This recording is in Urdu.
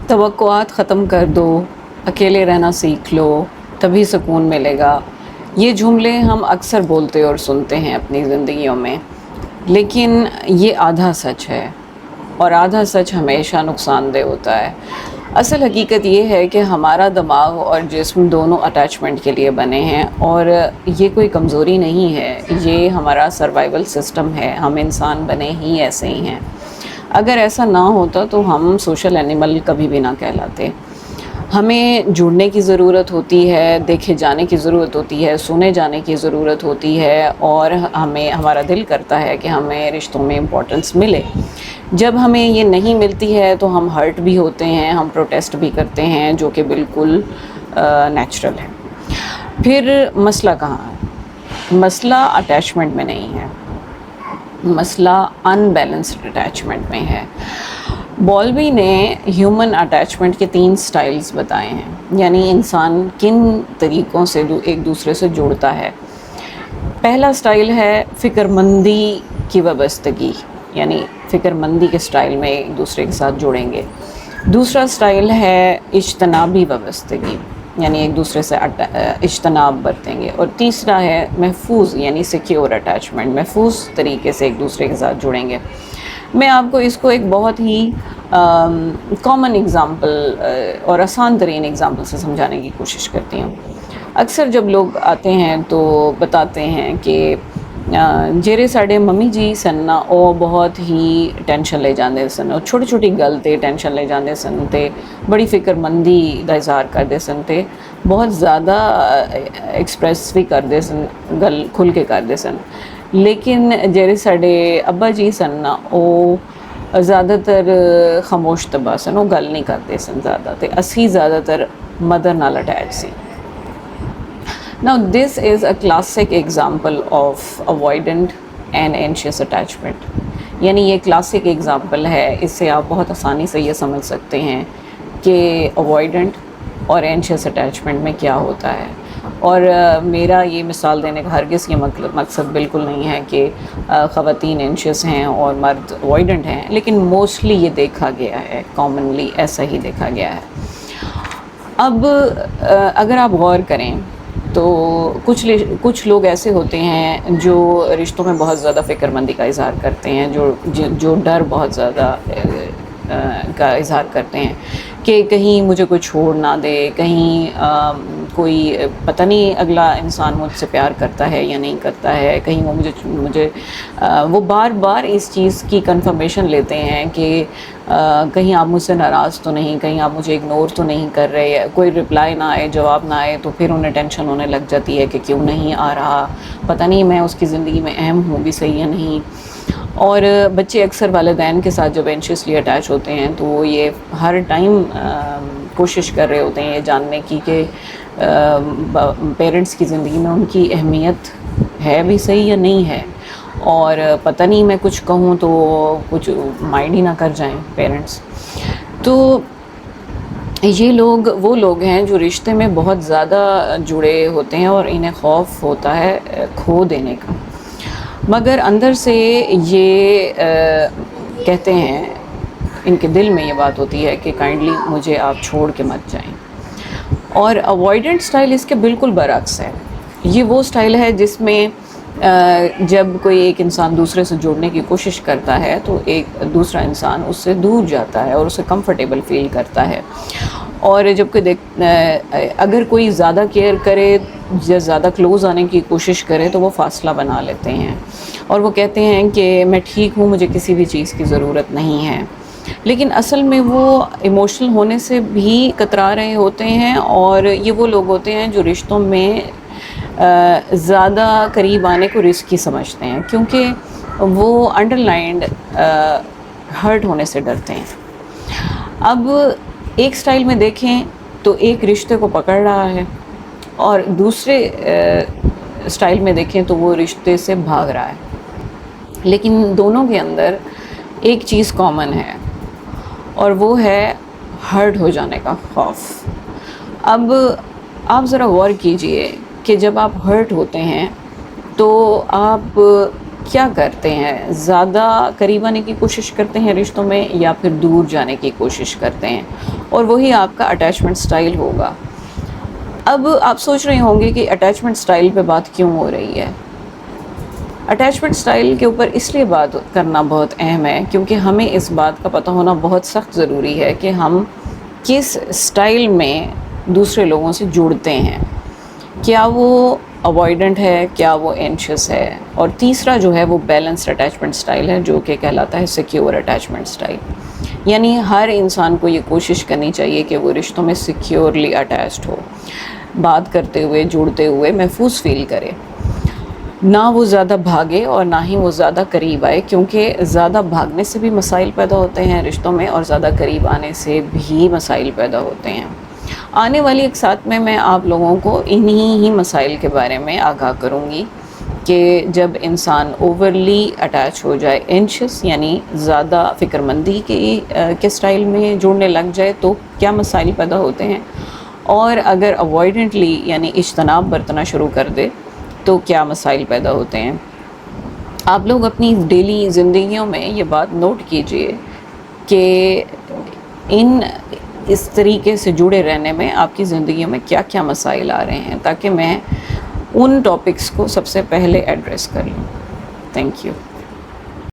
توقعات ختم کر دو، اکیلے رہنا سیکھ لو، تبھی سکون ملے گا. یہ جملے ہم اکثر بولتے اور سنتے ہیں اپنی زندگیوں میں، لیکن یہ آدھا سچ ہے، اور آدھا سچ ہمیشہ نقصان دہ ہوتا ہے. اصل حقیقت یہ ہے کہ ہمارا دماغ اور جسم دونوں اٹیچمنٹ کے لیے بنے ہیں، اور یہ کوئی کمزوری نہیں ہے، یہ ہمارا سروائیول سسٹم ہے. ہم انسان بنے ہی ایسے ہی ہیں. اگر ایسا نہ ہوتا تو ہم سوشل اینیمل کبھی بھی نہ کہلاتے. ہمیں جڑنے کی ضرورت ہوتی ہے، دیکھے جانے کی ضرورت ہوتی ہے، سنے جانے کی ضرورت ہوتی ہے، اور ہمارا دل کرتا ہے کہ ہمیں رشتوں میں امپورٹنس ملے. جب ہمیں یہ نہیں ملتی ہے تو ہم ہرٹ بھی ہوتے ہیں، ہم پروٹیسٹ بھی کرتے ہیں، جو کہ بالکل نیچرل ہے. پھر مسئلہ کہاں ہے؟ مسئلہ اٹیچمنٹ میں نہیں ہے، مسئلہ ان بیلنسڈ اٹیچمنٹ میں ہے. بولبی نے ہیومن اٹیچمنٹ کے 3 سٹائلز بتائے ہیں، یعنی انسان کن طریقوں سے ایک دوسرے سے جڑتا ہے. پہلا سٹائل ہے فکر مندی کی وابستگی، یعنی فکر مندی کے سٹائل میں ایک دوسرے کے ساتھ جڑیں گے. دوسرا سٹائل ہے اجتنابی وابستگی، یعنی ایک دوسرے سے اجتناب برتیں گے. اور تیسرا ہے محفوظ، یعنی سیکیور اٹیچمنٹ، محفوظ طریقے سے ایک دوسرے کے ساتھ جڑیں گے. میں آپ کو اس کو ایک بہت ہی کامن ایگزامپل اور آسان ترین ایگزامپل سے سمجھانے کی کوشش کرتی ہوں. اکثر جب لوگ آتے ہیں تو بتاتے ہیں کہ جیرے ساڑے ممی جی سن نا وہ بہت ہی ٹینشن لے جاندے سن، اور چھوٹی چھوٹی گل تے ٹینشن لے جاندے سن تے بڑی فکر مندی دا اظہار کرتے سن، تے بہت زیادہ ایکسپریس بھی کرتے سن، گل کھل کے کرتے سن. لیکن جیرے ساڑے ابا جی سن نا وہ زیادہ تر خاموش طبع سن، وہ گل نہیں کرتے سن زیادہ، تے اسی زیادہ تر مدر نال اٹیچ سی. Now this is a classic example of avoidant and anxious attachment. یعنی یہ کلاسک ایگزامپل ہے، اس سے آپ بہت آسانی سے یہ سمجھ سکتے ہیں کہ اوائڈنٹ اور اینشیس اٹیچمنٹ میں کیا ہوتا ہے. اور میرا یہ مثال دینے کا ہرگز یہ مقصد بالکل نہیں ہے کہ خواتین اینشیس ہیں اور مرد اوائڈنٹ ہیں، لیکن موسٹلی یہ دیکھا گیا ہے، کامنلی ایسا ہی دیکھا گیا ہے. اب اگر آپ غور کریں تو کچھ لوگ ایسے ہوتے ہیں جو رشتوں میں بہت زیادہ فکر مندی کا اظہار کرتے ہیں، جو ڈر بہت زیادہ کا اظہار کرتے ہیں کہ کہیں مجھے کوئی چھوڑ نہ دے، کہیں کوئی پتہ نہیں اگلا انسان مجھ سے پیار کرتا ہے یا نہیں کرتا ہے، کہیں وہ مجھے وہ بار بار اس چیز کی کنفرمیشن لیتے ہیں کہ کہیں آپ مجھ سے ناراض تو نہیں، کہیں آپ مجھے اگنور تو نہیں کر رہے، کوئی رپلائی نہ آئے، جواب نہ آئے تو پھر انہیں ٹینشن ہونے لگ جاتی ہے کہ کیوں نہیں آ رہا، پتہ نہیں میں اس کی زندگی میں اہم ہوں بھی صحیح یا نہیں. اور بچے اکثر والدین کے ساتھ جب اینشیسلی اٹیچ ہوتے ہیں تو وہ یہ ہر ٹائم کوشش کر رہے ہوتے ہیں یہ جاننے کی کہ پیرنٹس کی زندگی میں ان کی اہمیت ہے بھی صحیح یا نہیں ہے، اور پتہ نہیں میں کچھ کہوں تو کچھ مائنڈ ہی نہ کر جائیں پیرنٹس. تو یہ وہ لوگ ہیں جو رشتے میں بہت زیادہ جڑے ہوتے ہیں اور انہیں خوف ہوتا ہے کھو دینے کا، مگر اندر سے یہ کہتے ہیں، ان کے دل میں یہ بات ہوتی ہے کہ کائنڈلی مجھے آپ چھوڑ کے مت جائیں. اور اوائڈنٹ سٹائل اس کے بالکل برعکس ہے. یہ وہ سٹائل ہے جس میں جب کوئی ایک انسان دوسرے سے جڑنے کی کوشش کرتا ہے تو ایک دوسرا انسان اس سے دور جاتا ہے اور اسے کمفرٹیبل فیل کرتا ہے. اور جب کہ اگر کوئی زیادہ کیئر کرے یا زیادہ کلوز آنے کی کوشش کرے تو وہ فاصلہ بنا لیتے ہیں، اور وہ کہتے ہیں کہ میں ٹھیک ہوں، مجھے کسی بھی چیز کی ضرورت نہیں ہے. لیکن اصل میں وہ ایموشنل ہونے سے بھی کترا رہے ہوتے ہیں، اور یہ وہ لوگ ہوتے ہیں جو رشتوں میں زیادہ قریب آنے کو رسکی سمجھتے ہیں، کیونکہ وہ انڈر لائنڈ ہرٹ ہونے سے ڈرتے ہیں. اب ایک سٹائل میں دیکھیں تو ایک رشتے کو پکڑ رہا ہے، اور دوسرے سٹائل میں دیکھیں تو وہ رشتے سے بھاگ رہا ہے. لیکن دونوں کے اندر ایک چیز کامن ہے، اور وہ ہے ہرٹ ہو جانے کا خوف. اب آپ ذرا غور کیجئے کہ جب آپ ہرٹ ہوتے ہیں تو آپ کیا کرتے ہیں؟ زیادہ قریب آنے کی کوشش کرتے ہیں رشتوں میں، یا پھر دور جانے کی کوشش کرتے ہیں؟ اور وہی آپ کا اٹیچمنٹ سٹائل ہوگا۔ اب آپ سوچ رہے ہوں گے کہ اٹیچمنٹ سٹائل پہ بات کیوں ہو رہی ہے؟ اٹیچمنٹ سٹائل کے اوپر اس لیے بات کرنا بہت اہم ہے کیونکہ ہمیں اس بات کا پتہ ہونا بہت سخت ضروری ہے کہ ہم کس سٹائل میں دوسرے لوگوں سے جڑتے ہیں۔ کیا وہ اوائیڈنٹ ہے، کیا وہ اینشیس ہے، اور تیسرا جو ہے وہ بیلنسڈ اٹیچمنٹ سٹائل ہے جو کہ کہلاتا ہے سیکیور اٹیچمنٹ سٹائل۔ یعنی ہر انسان کو یہ کوشش کرنی چاہیے کہ وہ رشتوں میں سیکیورلی اٹیچڈ ہو، بات کرتے ہوئے جڑتے ہوئے محفوظ فیل کرے، نہ وہ زیادہ بھاگے اور نہ ہی وہ زیادہ قریب آئے، کیونکہ زیادہ بھاگنے سے بھی مسائل پیدا ہوتے ہیں رشتوں میں، اور زیادہ قریب آنے سے بھی مسائل پیدا ہوتے ہیں۔ آنے والی ایک ساتھ میں آپ لوگوں کو انہی ہی مسائل کے بارے میں آگاہ کروں گی کہ جب انسان اوورلی اٹیچ ہو جائے، اینشیس یعنی زیادہ فکر مندی کے سٹائل میں جڑنے لگ جائے تو کیا مسائل پیدا ہوتے ہیں، اور اگر اوائیڈنٹلی یعنی اجتناب برتنا شروع کر دے تو کیا مسائل پیدا ہوتے ہیں۔ آپ لوگ اپنی ڈیلی زندگیوں میں یہ بات نوٹ کیجئے کہ اس طریقے سے جڑے رہنے میں آپ کی زندگیوں میں کیا کیا مسائل آ رہے ہیں، تاکہ میں ان ٹاپکس کو سب سے پہلے ایڈریس کر لوں۔ Thank you.